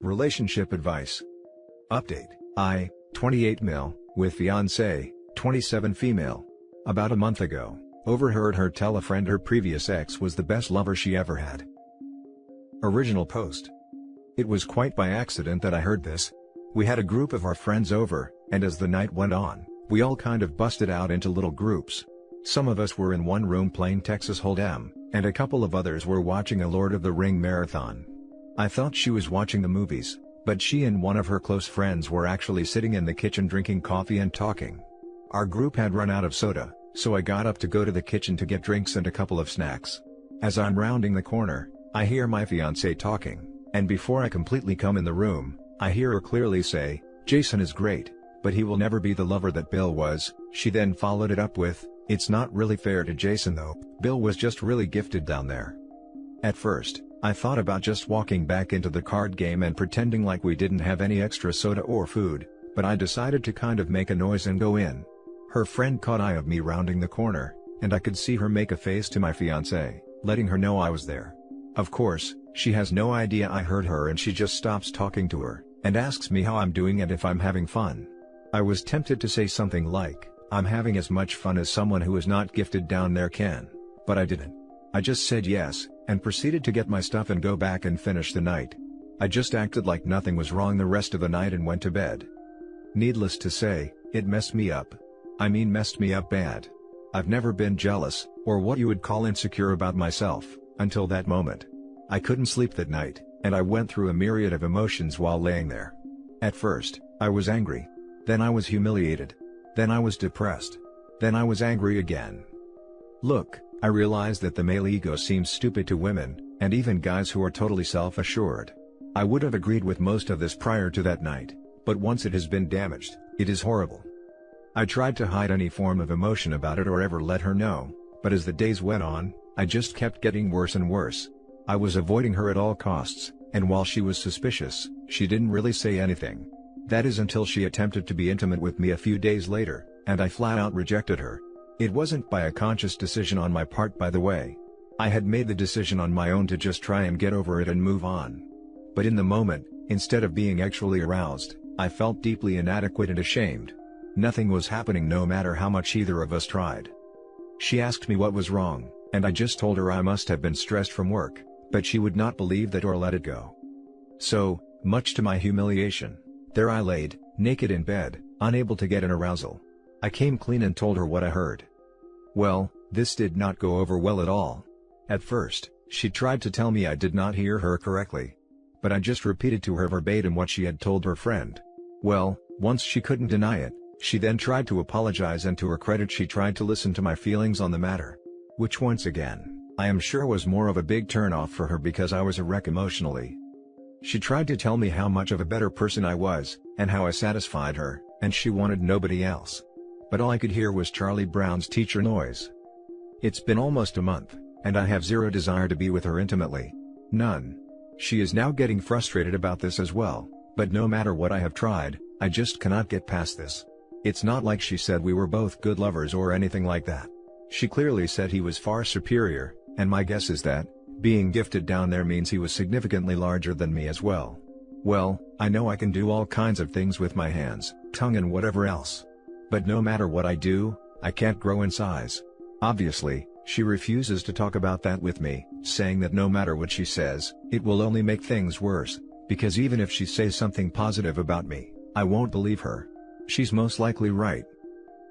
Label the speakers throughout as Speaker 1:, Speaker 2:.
Speaker 1: Relationship advice. Update. I, 28 male, with fiancé, 27 female. About a month ago, overheard her tell a friend her previous ex was the best lover she ever had. Original post. It was quite by accident that I heard this. We had a group of our friends over, and as the night went on, we all kind of busted out into little groups. Some of us were in one room playing Texas Hold'em, and a couple of others were watching a Lord of the Ring marathon. I thought she was watching the movies, but she and one of her close friends were actually sitting in the kitchen drinking coffee and talking. Our group had run out of soda, so I got up to go to the kitchen to get drinks and a couple of snacks. As I'm rounding the corner, I hear my fiancée talking, and before I completely come in the room, I hear her clearly say, "Jason is great, but he will never be the lover that Bill was." She then followed it up with, "It's not really fair to Jason though, Bill was just really gifted down there." At first, I thought about just walking back into the card game and pretending like we didn't have any extra soda or food, but I decided to kind of make a noise and go in. Her friend caught eye of me rounding the corner, and I could see her make a face to my fiancé, letting her know I was there. Of course, she has no idea I heard her and she just stops talking to her, and asks me how I'm doing and if I'm having fun. I was tempted to say something like, "I'm having as much fun as someone who is not gifted down there can," but I didn't. I just said yes, and proceeded to get my stuff and go back and finish the night. I just acted like nothing was wrong the rest of the night and went to bed. Needless to say, it messed me up. I mean messed me up bad. I've never been jealous, or what you would call insecure about myself, until that moment. I couldn't sleep that night, and I went through a myriad of emotions while laying there. At first, I was angry. Then I was humiliated. Then I was depressed. Then I was angry again. Look, I realize that the male ego seems stupid to women, and even guys who are totally self-assured. I would have agreed with most of this prior to that night, but once it has been damaged, it is horrible. I tried to hide any form of emotion about it or ever let her know, but as the days went on, I just kept getting worse and worse. I was avoiding her at all costs, and while she was suspicious, she didn't really say anything. That is until she attempted to be intimate with me a few days later, and I flat out rejected her. It wasn't by a conscious decision on my part, by the way. I had made the decision on my own to just try and get over it and move on. But in the moment, instead of being actually aroused, I felt deeply inadequate and ashamed. Nothing was happening no matter how much either of us tried. She asked me what was wrong, and I just told her I must have been stressed from work, but she would not believe that or let it go. So, much to my humiliation, there I laid, naked in bed, unable to get an arousal. I came clean and told her what I heard. Well, this did not go over well at all. At first, she tried to tell me I did not hear her correctly. But I just repeated to her verbatim what she had told her friend. Well, once she couldn't deny it, she then tried to apologize, and to her credit she tried to listen to my feelings on the matter. Which once again, I am sure was more of a big turn-off for her because I was a wreck emotionally. She tried to tell me how much of a better person I was, and how I satisfied her, and she wanted nobody else. But all I could hear was Charlie Brown's teacher noise. It's been almost a month, and I have zero desire to be with her intimately. None. She is now getting frustrated about this as well, but no matter what I have tried, I just cannot get past this. It's not like she said we were both good lovers or anything like that. She clearly said he was far superior, and my guess is that, being gifted down there means he was significantly larger than me as well. Well, I know I can do all kinds of things with my hands, tongue and whatever else. But no matter what I do, I can't grow in size. Obviously, she refuses to talk about that with me, saying that no matter what she says, it will only make things worse, because even if she says something positive about me, I won't believe her. She's most likely right.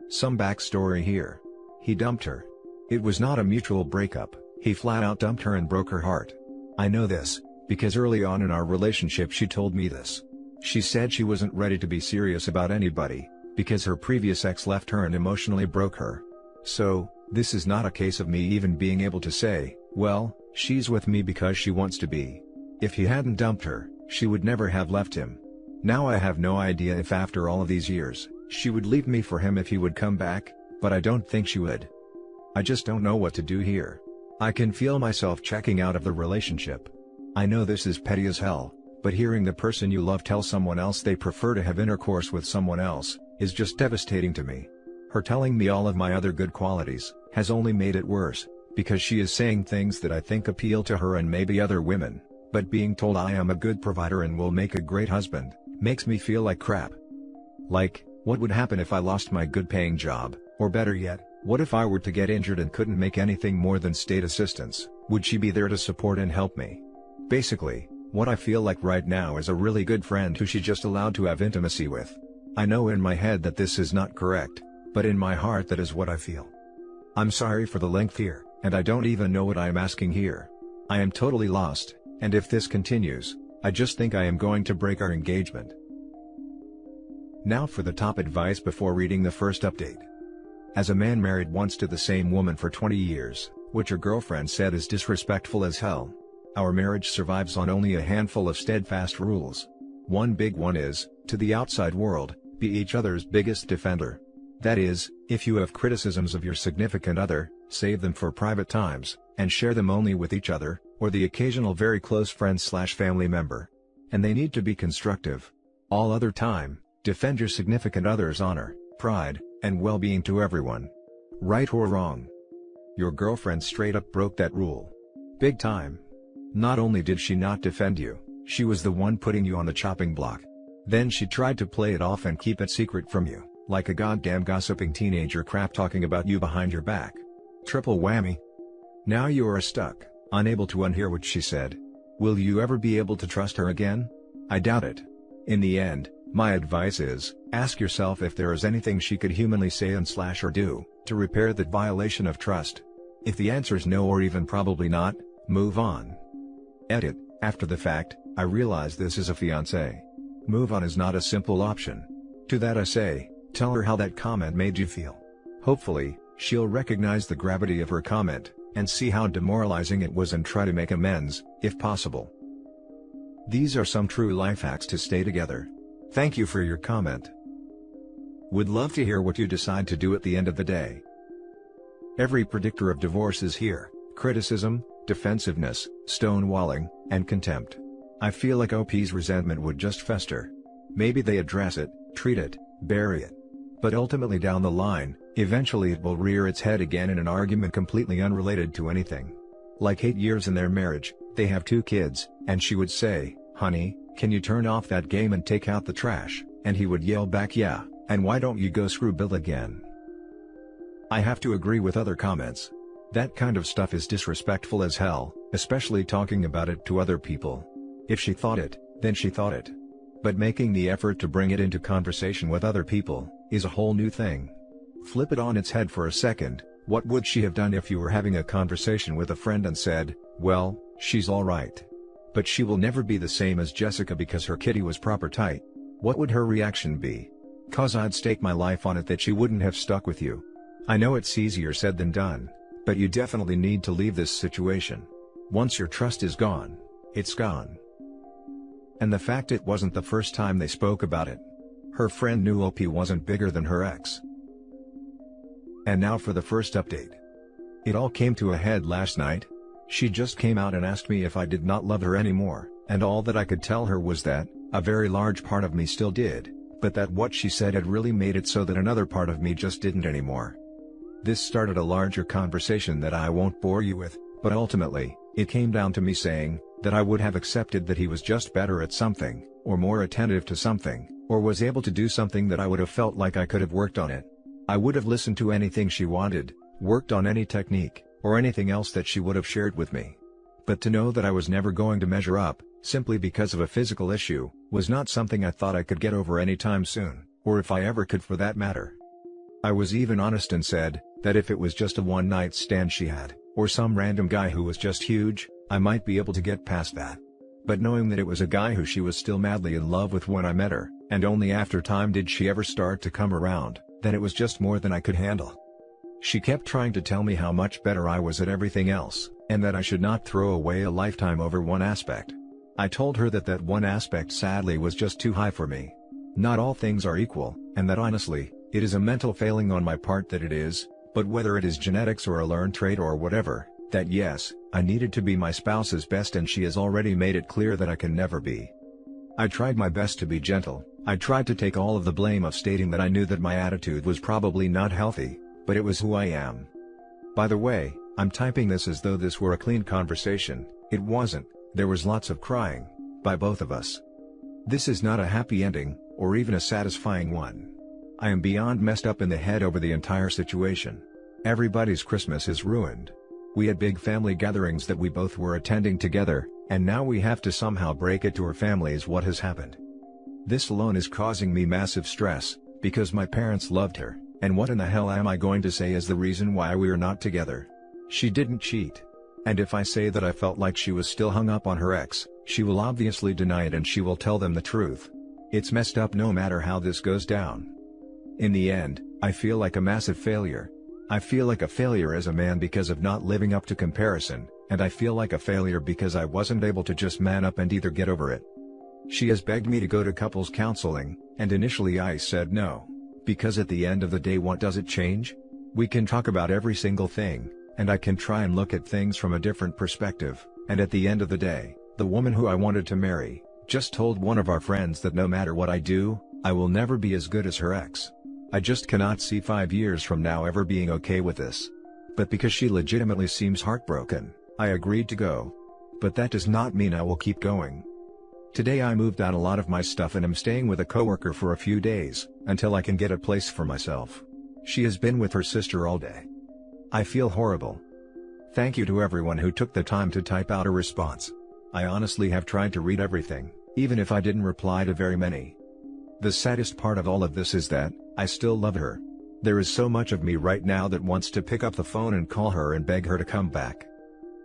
Speaker 1: Some backstory here. He dumped her. It was not a mutual breakup, he flat out dumped her and broke her heart. I know this, because early on in our relationship she told me this. She said she wasn't ready to be serious about anybody, because her previous ex left her and emotionally broke her. So, this is not a case of me even being able to say, well, she's with me because she wants to be. If he hadn't dumped her, she would never have left him. Now I have no idea if after all of these years, she would leave me for him if he would come back, but I don't think she would. I just don't know what to do here. I can feel myself checking out of the relationship. I know this is petty as hell, but hearing the person you love tell someone else they prefer to have intercourse with someone else, is just devastating to me. Her telling me all of my other good qualities, has only made it worse, because she is saying things that I think appeal to her and maybe other women, But being told I am a good provider and will make a great husband, makes me feel like crap. Like, what would happen if I lost my good paying job, or better yet, what if I were to get injured and couldn't make anything more than state assistance, would she be there to support and help me? Basically, what I feel like right now is a really good friend who she just allowed to have intimacy with. I know in my head that this is not correct, but in my heart that is what I feel. I'm sorry for the length here, and I don't even know what I am asking here. I am totally lost, and if this continues, I just think I am going to break our engagement. Now for the top advice before reading the first update. As a man married once to the same woman for 20 years, which her girlfriend said is disrespectful as hell, our marriage survives on only a handful of steadfast rules. One big one is, to the outside world, be each other's biggest defender. That is, if you have criticisms of your significant other, save them for private times, and share them only with each other, or the occasional very close friend/family member. And they need to be constructive. All other time, defend your significant other's honor, pride, and well-being to everyone. Right or wrong. Your girlfriend straight up broke that rule. Big time. Not only did she not defend you, she was the one putting you on the chopping block. Then she tried to play it off and keep it secret from you, like a goddamn gossiping teenager crap talking about you behind your back. Triple whammy. Now you are stuck, unable to unhear what she said. Will you ever be able to trust her again? I doubt it. In the end, my advice is, ask yourself if there is anything she could humanly say and/or do, to repair that violation of trust. If the answer is no or even probably not, move on. Edit, after the fact, I realize this is a fiancé. Move on is not a simple option. To that I say, tell her how that comment made you feel. Hopefully, she'll recognize the gravity of her comment, and see how demoralizing it was and try to make amends, if possible. These are some true life hacks to stay together. Thank you for your comment. Would love to hear what you decide to do at the end of the day. Every predictor of divorce is here: criticism, defensiveness, stonewalling, and contempt. I feel like OP's resentment would just fester. Maybe they address it, treat it, bury it. But ultimately down the line, eventually it will rear its head again in an argument completely unrelated to anything. Like 8 years in their marriage, they have 2 kids, and she would say, "Honey, can you turn off that game and take out the trash?" And he would yell back, "Yeah, and why don't you go screw Bill again?" I have to agree with other comments. That kind of stuff is disrespectful as hell, especially talking about it to other people. If she thought it, then she thought it. But making the effort to bring it into conversation with other people, is a whole new thing. Flip it on its head for a second. What would she have done if you were having a conversation with a friend and said, "Well, she's alright, but she will never be the same as Jessica because her kitty was proper tight"? What would her reaction be? 'Cause I'd stake my life on it that she wouldn't have stuck with you. I know it's easier said than done, but you definitely need to leave this situation. Once your trust is gone, it's gone. And the fact it wasn't the first time they spoke about it. Her friend knew OP wasn't bigger than her ex. And now for the first update. It all came to a head last night. She just came out and asked me if I did not love her anymore, and all that I could tell her was that, a very large part of me still did, but that what she said had really made it so that another part of me just didn't anymore. This started a larger conversation that I won't bore you with, but ultimately, it came down to me saying, that I would have accepted that he was just better at something, or more attentive to something, or was able to do something that I would have felt like I could have worked on it. I would have listened to anything she wanted, worked on any technique, or anything else that she would have shared with me. But to know that I was never going to measure up, simply because of a physical issue, was not something I thought I could get over anytime soon, or if I ever could for that matter. I was even honest and said, that if it was just a one-night stand she had, or some random guy who was just huge, I might be able to get past that. But knowing that it was a guy who she was still madly in love with when I met her, and only after time did she ever start to come around, then it was just more than I could handle. She kept trying to tell me how much better I was at everything else, and that I should not throw away a lifetime over one aspect. I told her that that one aspect sadly was just too high for me. Not all things are equal, and that honestly, it is a mental failing on my part that it is, but whether it is genetics or a learned trait or whatever, that yes, I needed to be my spouse's best and she has already made it clear that I can never be. I tried my best to be gentle. I tried to take all of the blame of stating that I knew that my attitude was probably not healthy, but it was who I am. By the way, I'm typing this as though this were a clean conversation. It wasn't, There was lots of crying, by both of us. This is not a happy ending, or even a satisfying one. I am beyond messed up in the head over the entire situation. Everybody's Christmas is ruined. We had big family gatherings that we both were attending together, and now we have to somehow break it to our families what has happened. This alone is causing me massive stress, because my parents loved her, and what in the hell am I going to say is the reason why we are not together? She didn't cheat. And if I say that I felt like she was still hung up on her ex, she will obviously deny it and she will tell them the truth. It's messed up no matter how this goes down. In the end, I feel like a massive failure. I feel like a failure as a man because of not living up to comparison, and I feel like a failure because I wasn't able to just man up and either get over it. She has begged me to go to couples counseling, and initially I said no. Because at the end of the day, what does it change? We can talk about every single thing, and I can try and look at things from a different perspective, and at the end of the day, the woman who I wanted to marry, just told one of our friends that no matter what I do, I will never be as good as her ex. I just cannot see 5 years from now ever being okay with this. But because she legitimately seems heartbroken, I agreed to go. But that does not mean I will keep going. Today I moved out a lot of my stuff and am staying with a coworker for a few days, until I can get a place for myself. She has been with her sister all day. I feel horrible. Thank you to everyone who took the time to type out a response. I honestly have tried to read everything, even if I didn't reply to very many. The saddest part of all of this is that, I still love her. There is so much of me right now that wants to pick up the phone and call her and beg her to come back.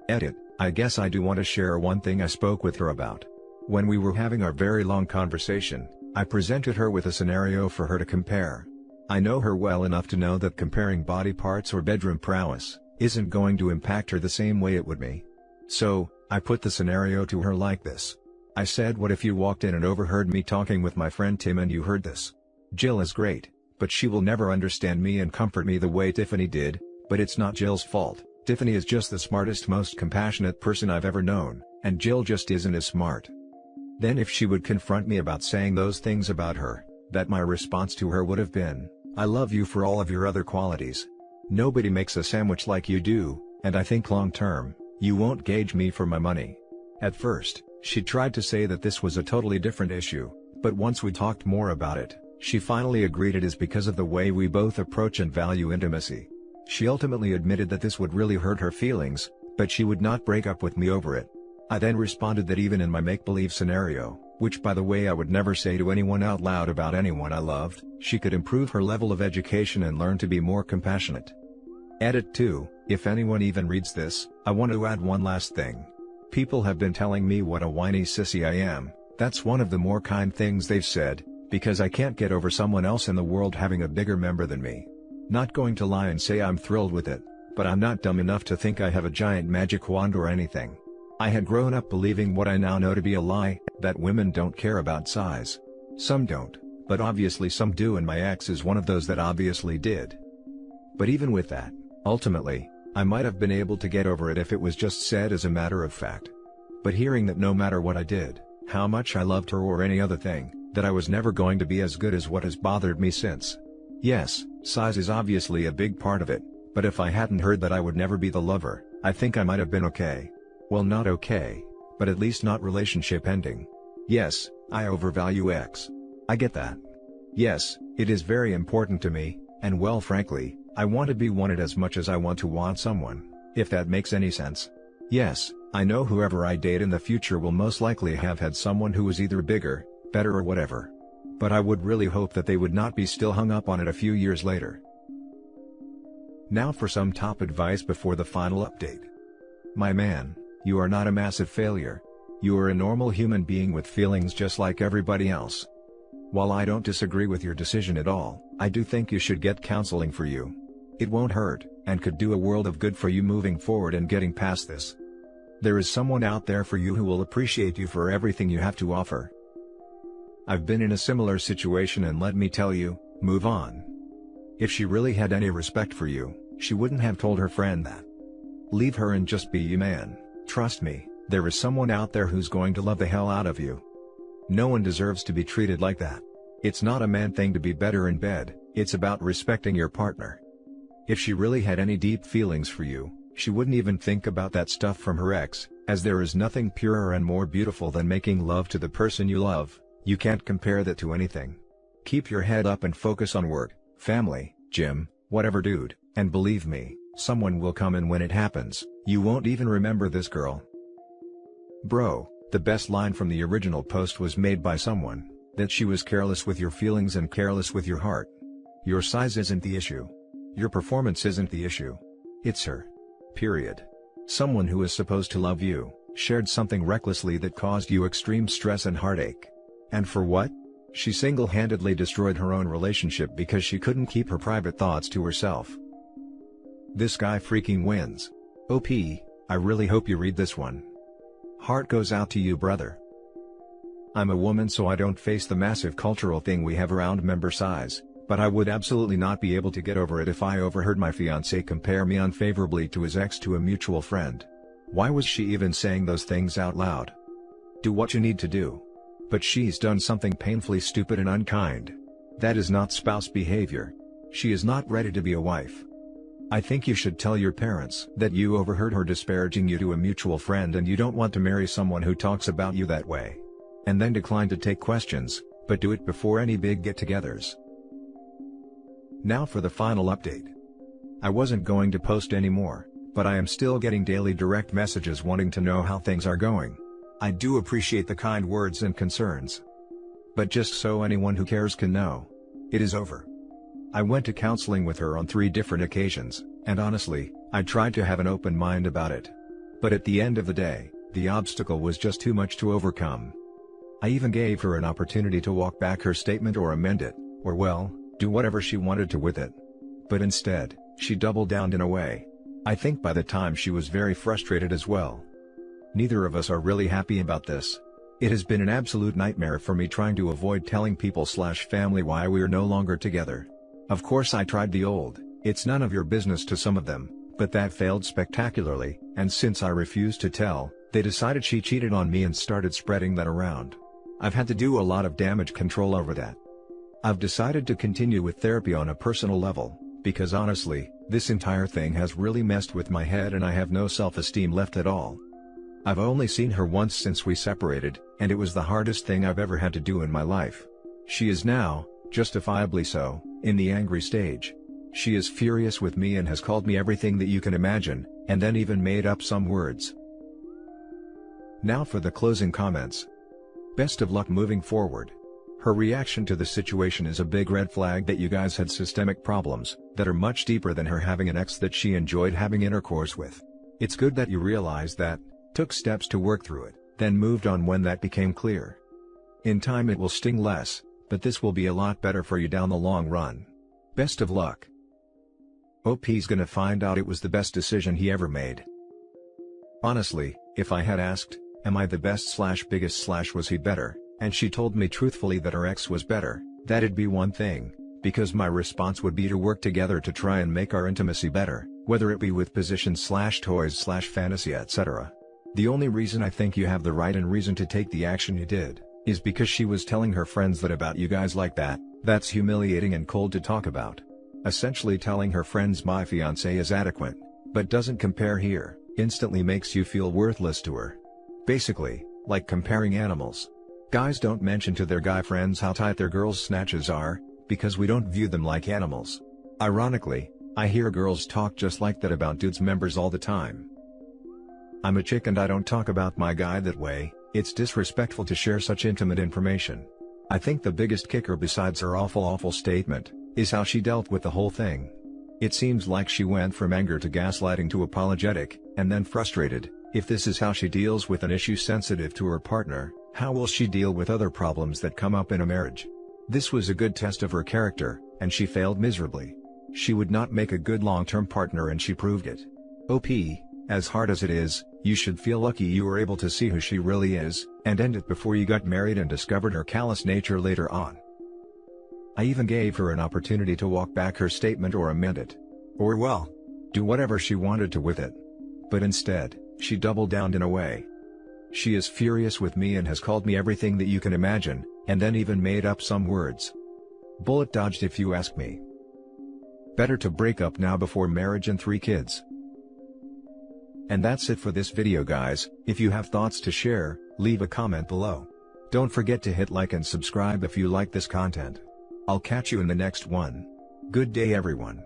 Speaker 1: Edit, I guess I do want to share one thing I spoke with her about. When we were having our very long conversation, I presented her with a scenario for her to compare. I know her well enough to know that comparing body parts or bedroom prowess isn't going to impact her the same way it would me. So, I put the scenario to her like this. I said, what if you walked in and overheard me talking with my friend Tim and you heard this? Jill is great, but she will never understand me and comfort me the way Tiffany did, but it's not Jill's fault. Tiffany is just the smartest, most compassionate person I've ever known, and Jill just isn't as smart. Then if she would confront me about saying those things about her, that my response to her would have been, I love you for all of your other qualities. Nobody makes a sandwich like you do, and I think long term, you won't gauge me for my money. At first, she tried to say that this was a totally different issue, but once we talked more about it, she finally agreed it is because of the way we both approach and value intimacy. She ultimately admitted that this would really hurt her feelings, but she would not break up with me over it. I then responded that even in my make-believe scenario, which by the way I would never say to anyone out loud about anyone I loved, she could improve her level of education and learn to be more compassionate. Edit 2, if anyone even reads this, I want to add one last thing. People have been telling me what a whiny sissy I am. That's one of the more kind things they've said, because I can't get over someone else in the world having a bigger member than me. Not going to lie and say I'm thrilled with it, but I'm not dumb enough to think I have a giant magic wand or anything. I had grown up believing what I now know to be a lie, that women don't care about size. Some don't, but obviously some do, and my ex is one of those that obviously did. But even with that, ultimately, I might have been able to get over it if it was just said as a matter of fact. But hearing that no matter what I did, how much I loved her or any other thing, that I was never going to be as good as what has bothered me since. Yes, size is obviously a big part of it, but if I hadn't heard that I would never be the lover, I think I might have been okay. Well, not okay, but at least not relationship ending. Yes, I overvalue X. I get that. Yes, it is very important to me, and well, frankly, I want to be wanted as much as I want to want someone, if that makes any sense. Yes, I know whoever I date in the future will most likely have had someone who is either bigger, better or whatever. But I would really hope that they would not be still hung up on it a few years later. Now for some top advice before the final update. My man, you are not a massive failure. You are a normal human being with feelings just like everybody else. While I don't disagree with your decision at all, I do think you should get counseling for you. It won't hurt, and could do a world of good for you moving forward and getting past this. There is someone out there for you who will appreciate you for everything you have to offer. I've been in a similar situation, and let me tell you, move on. If she really had any respect for you, she wouldn't have told her friend that. Leave her and just be you, man. Trust me, there is someone out there who's going to love the hell out of you. No one deserves to be treated like that. It's not a man thing to be better in bed, it's about respecting your partner. If she really had any deep feelings for you, she wouldn't even think about that stuff from her ex, As there is nothing purer and more beautiful than making love to the person you love, you can't compare that to anything. Keep your head up and focus on work, family, gym, whatever dude, and believe me, someone will come, and when it happens, you won't even remember this girl. Bro, the best line from the original post was made by someone, that she was careless with your feelings and careless with your heart. Your size isn't the issue. Your performance isn't the issue. It's her. Period. Someone who is supposed to love you, shared something recklessly that caused you extreme stress and heartache. And for what? She single-handedly destroyed her own relationship because she couldn't keep her private thoughts to herself. This guy freaking wins. OP, I really hope you read this one. Heart goes out to you, brother. I'm a woman, so I don't face the massive cultural thing we have around member size, but I would absolutely not be able to get over it if I overheard my fiancé compare me unfavorably to his ex to a mutual friend. Why was she even saying those things out loud? Do what you need to do. But she's done something painfully stupid and unkind. That is not spouse behavior. She is not ready to be a wife. I think you should tell your parents that you overheard her disparaging you to a mutual friend and you don't want to marry someone who talks about you that way. And then decline to take questions, but do it before any big get-togethers. Now for the final update. I wasn't going to post anymore, but I am still getting daily direct messages wanting to know how things are going. I do appreciate the kind words and concerns. But just so anyone who cares can know, it is over. I went to counseling with her on 3 different occasions, and honestly, I tried to have an open mind about it. But at the end of the day, the obstacle was just too much to overcome. I even gave her an opportunity to walk back her statement or amend it, or well, do whatever she wanted to with it. But instead, she doubled down in a way. I think by the time she was very frustrated as well. Neither of us are really happy about this. It has been an absolute nightmare for me trying to avoid telling people/family why we are no longer together. Of course I tried the old, it's none of your business to some of them, but that failed spectacularly, and since I refused to tell, they decided she cheated on me and started spreading that around. I've had to do a lot of damage control over that. I've decided to continue with therapy on a personal level, because honestly, this entire thing has really messed with my head and I have no self-esteem left at all. I've only seen her once since we separated, and it was the hardest thing I've ever had to do in my life. She is now, justifiably so, in the angry stage. She is furious with me and has called me everything that you can imagine, and then even made up some words. Now for the closing comments. Best of luck moving forward. Her reaction to the situation is a big red flag that you guys had systemic problems, that are much deeper than her having an ex that she enjoyed having intercourse with. It's good that you realized that, took steps to work through it, then moved on when that became clear. In time it will sting less, but this will be a lot better for you down the long run. Best of luck. OP's gonna find out it was the best decision he ever made. Honestly, if I had asked, am I the best/biggest/was he better, and she told me truthfully that her ex was better, that'd be one thing, because my response would be to work together to try and make our intimacy better, whether it be with positions/toys/fantasy etc. The only reason I think you have the right and reason to take the action you did, is because she was telling her friends that about you guys like that. That's humiliating and cold to talk about. Essentially telling her friends my fiancé is adequate, but doesn't compare here, instantly makes you feel worthless to her. Basically, like comparing animals. Guys don't mention to their guy friends how tight their girls' snatches are, because we don't view them like animals. Ironically, I hear girls talk just like that about dudes' members all the time. I'm a chick and I don't talk about my guy that way. It's disrespectful to share such intimate information. I think the biggest kicker besides her awful statement, is how she dealt with the whole thing. It seems like she went from anger to gaslighting to apologetic, and then frustrated. If this is how she deals with an issue sensitive to her partner, how will she deal with other problems that come up in a marriage? This was a good test of her character, and she failed miserably. She would not make a good long-term partner and she proved it. OP, as hard as it is, you should feel lucky you were able to see who she really is, and end it before you got married and discovered her callous nature later on. I even gave her an opportunity to walk back her statement or amend it. Or well, do whatever she wanted to with it. But instead, she doubled down in a way. She is furious with me and has called me everything that you can imagine, and then even made up some words. Bullet dodged if you ask me. Better to break up now before marriage and 3 kids. And that's it for this video guys. If you have thoughts to share, leave a comment below. Don't forget to hit like and subscribe if you like this content. I'll catch you in the next one. Good day everyone.